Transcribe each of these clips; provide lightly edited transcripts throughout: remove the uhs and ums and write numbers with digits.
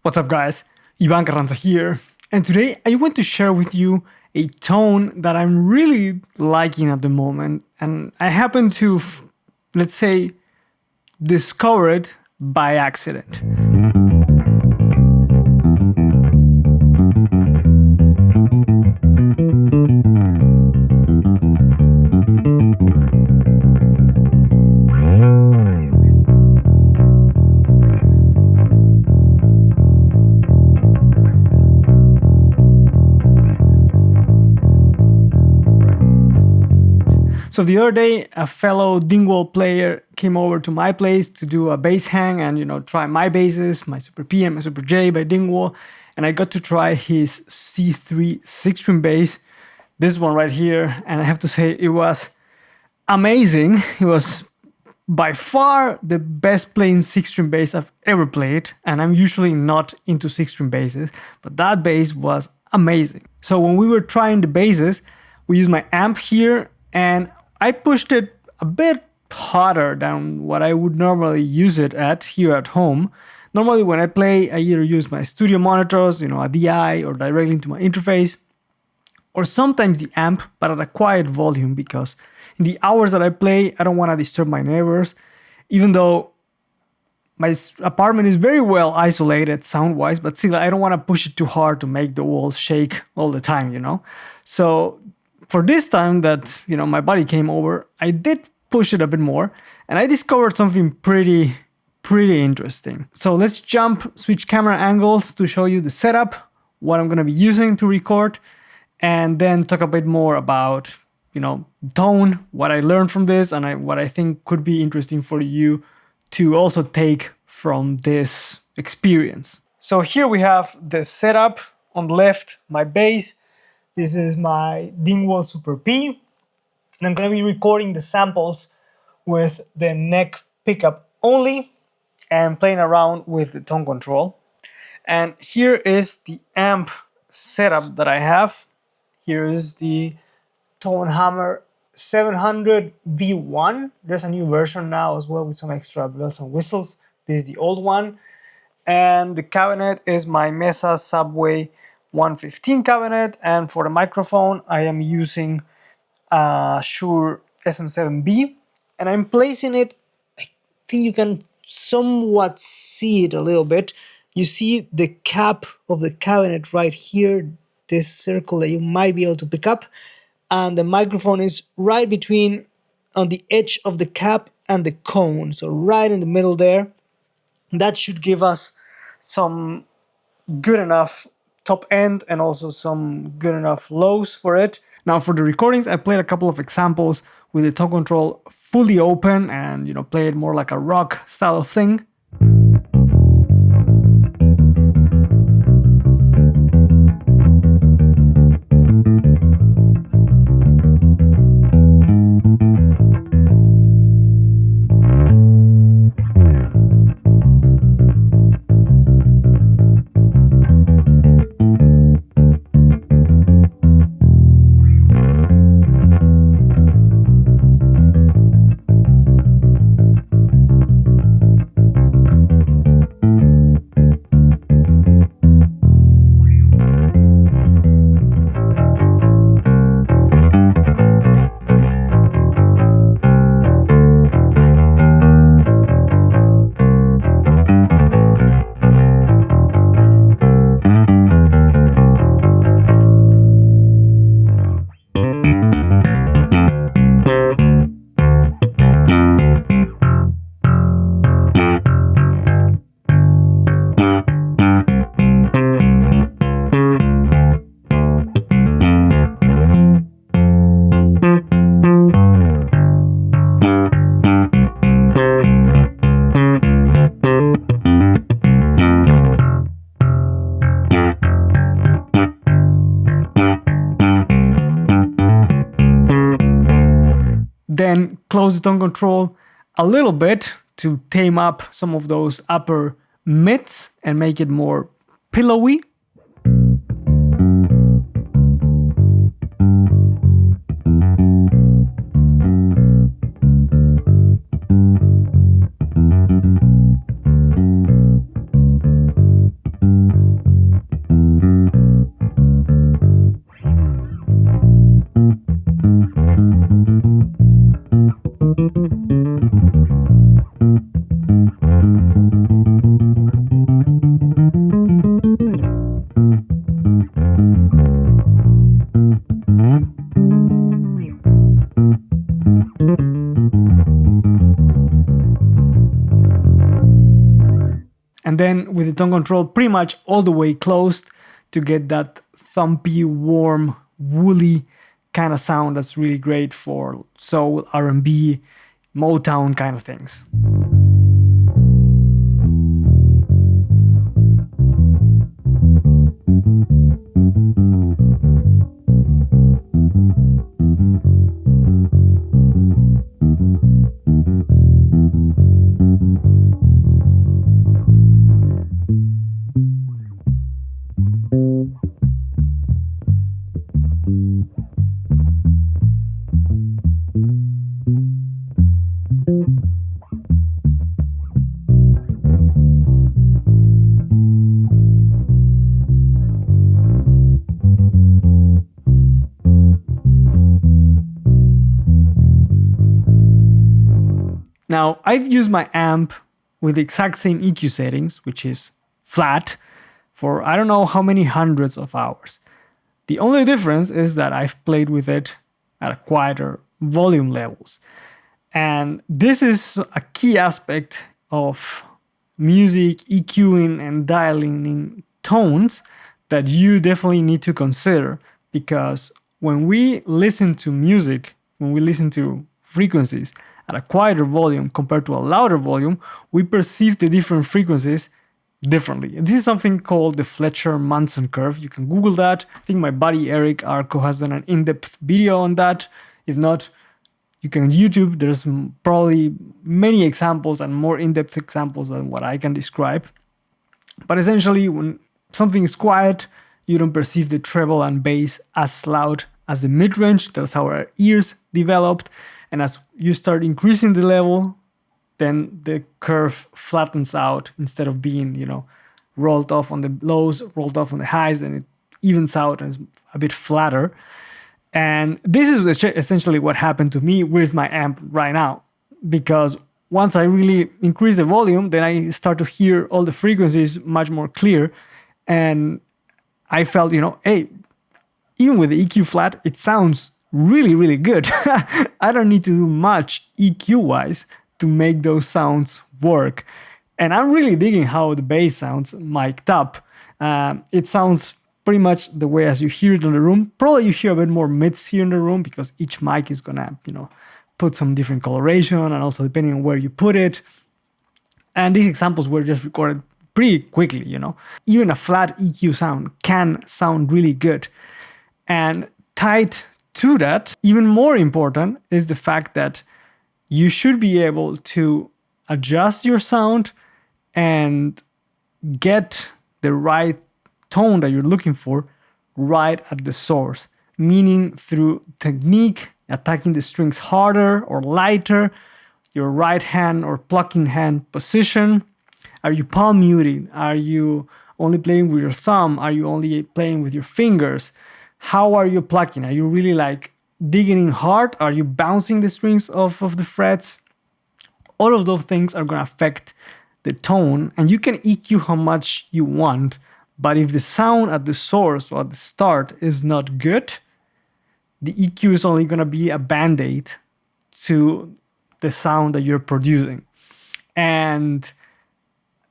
What's up guys, Ivan Carranza here, and today I want to share with you a tone that I'm really liking at the moment, and I happen to, let's say, discover it by accident. So the other day, a fellow Dingwall player came over to my place to do a bass hang and, try my basses, my Super P and my Super J by Dingwall. And I got to try his C3 6-string bass, this one right here. And I have to say it was amazing. It was by far the best playing 6-string bass I've ever played. And I'm usually not into 6-string basses, but that bass was amazing. So when we were trying the basses, we used my amp here and I pushed it a bit hotter than what I would normally use it at here at home. Normally when I play, I either use my studio monitors, a DI, or directly into my interface, or sometimes the amp, but at a quiet volume, because in the hours that I play, I don't want to disturb my neighbors, even though my apartment is very well isolated sound-wise, but still I don't want to push it too hard to make the walls shake all the time. So for this time that, my buddy came over, I did push it a bit more and I discovered something pretty interesting. So let's switch camera angles to show you the setup, what I'm going to be using to record, and then talk a bit more about, tone, what I learned from this, and what I think could be interesting for you to also take from this experience. So here we have the setup. On the left, my bass. This is my Dingwall Super P, and I'm going to be recording the samples with the neck pickup only and playing around with the tone control. And here is the amp setup that I have. Here is the Tone Hammer 700 V1. There's a new version now as well with some extra bells and whistles. This is the old one. And the cabinet is my Mesa Subway 115 cabinet, and for the microphone I am using a Shure SM7b, and I'm placing it, I think you can somewhat see it a little bit. You see the cap of the cabinet right here, this circle that you might be able to pick up, and the microphone is right between, on the edge of the cap and the cone, so right in the middle there. That should give us some good enough top end and also some good enough lows for it. Now for the recordings, I played a couple of examples with the tone control fully open and play it more like a rock style of thing. Then close the tone control a little bit to tame up some of those upper mids and make it more pillowy. the tone control pretty much all the way closed to get that thumpy, warm, woolly kind of sound that's really great for soul, R&B, Motown kind of things. Now, I've used my amp with the exact same EQ settings, which is flat, for I don't know how many hundreds of hours. The only difference is that I've played with it at a quieter volume levels. And this is a key aspect of music EQing and dialing in tones that you definitely need to consider, because when we listen to music, when we listen to frequencies at a quieter volume compared to a louder volume, we perceive the different frequencies differently. And this is something called the Fletcher-Manson curve. You can Google that. I think my buddy Eric Arco has done an in-depth video on that. If not, you can YouTube. There's probably many examples and more in-depth examples than what I can describe. But essentially, when something is quiet, you don't perceive the treble and bass as loud as the mid-range. That's how our ears developed. And as you start increasing the level, then the curve flattens out instead of being, rolled off on the lows, rolled off on the highs, and it evens out and is a bit flatter. And this is essentially what happened to me with my amp right now, because once I really increase the volume, then I start to hear all the frequencies much more clear. And I felt, hey, even with the EQ flat, it sounds really, really good. I don't need to do much EQ-wise to make those sounds work. And I'm really digging how the bass sounds mic'd up. It sounds pretty much the way as you hear it in the room. Probably you hear a bit more mids here in the room because each mic is gonna, put some different coloration, and also depending on where you put it. And these examples were just recorded pretty quickly, Even a flat EQ sound can sound really good. And tied to that, even more important is the fact that you should be able to adjust your sound and get the right tone that you're looking for right at the source, meaning through technique, attacking the strings harder or lighter, your right hand or plucking hand position. Are you palm muting? Are you only playing with your thumb? Are you only playing with your fingers? How are you plucking? Are you really digging in hard? Are you bouncing the strings off of the frets? All of those things are going to affect the tone, and you can EQ how much you want, but if the sound at the source or at the start is not good, the EQ is only going to be a band-aid to the sound that you're producing. And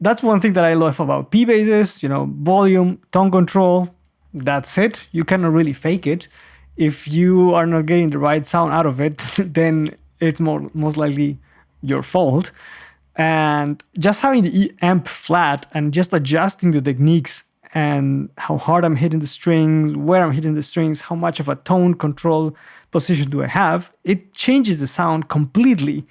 that's one thing that I love about P-basses, volume, tone control. That's it. You cannot really fake it. If you are not getting the right sound out of it, then it's most likely your fault. And just having the amp flat and just adjusting the techniques and how hard I'm hitting the strings, where I'm hitting the strings, how much of a tone control position do I have, it changes the sound completely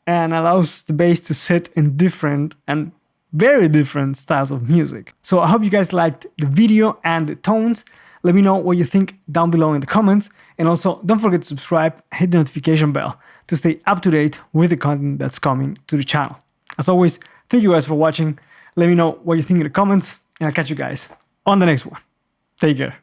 and allows the bass to sit in different and very different styles of music. So I hope you guys liked the video and the tones. Let me know what you think down below in the comments. And also don't forget to subscribe, hit the notification bell to stay up to date with the content that's coming to the channel. As always, thank you guys for watching. Let me know what you think in the comments, and I'll catch you guys on the next one. Take care.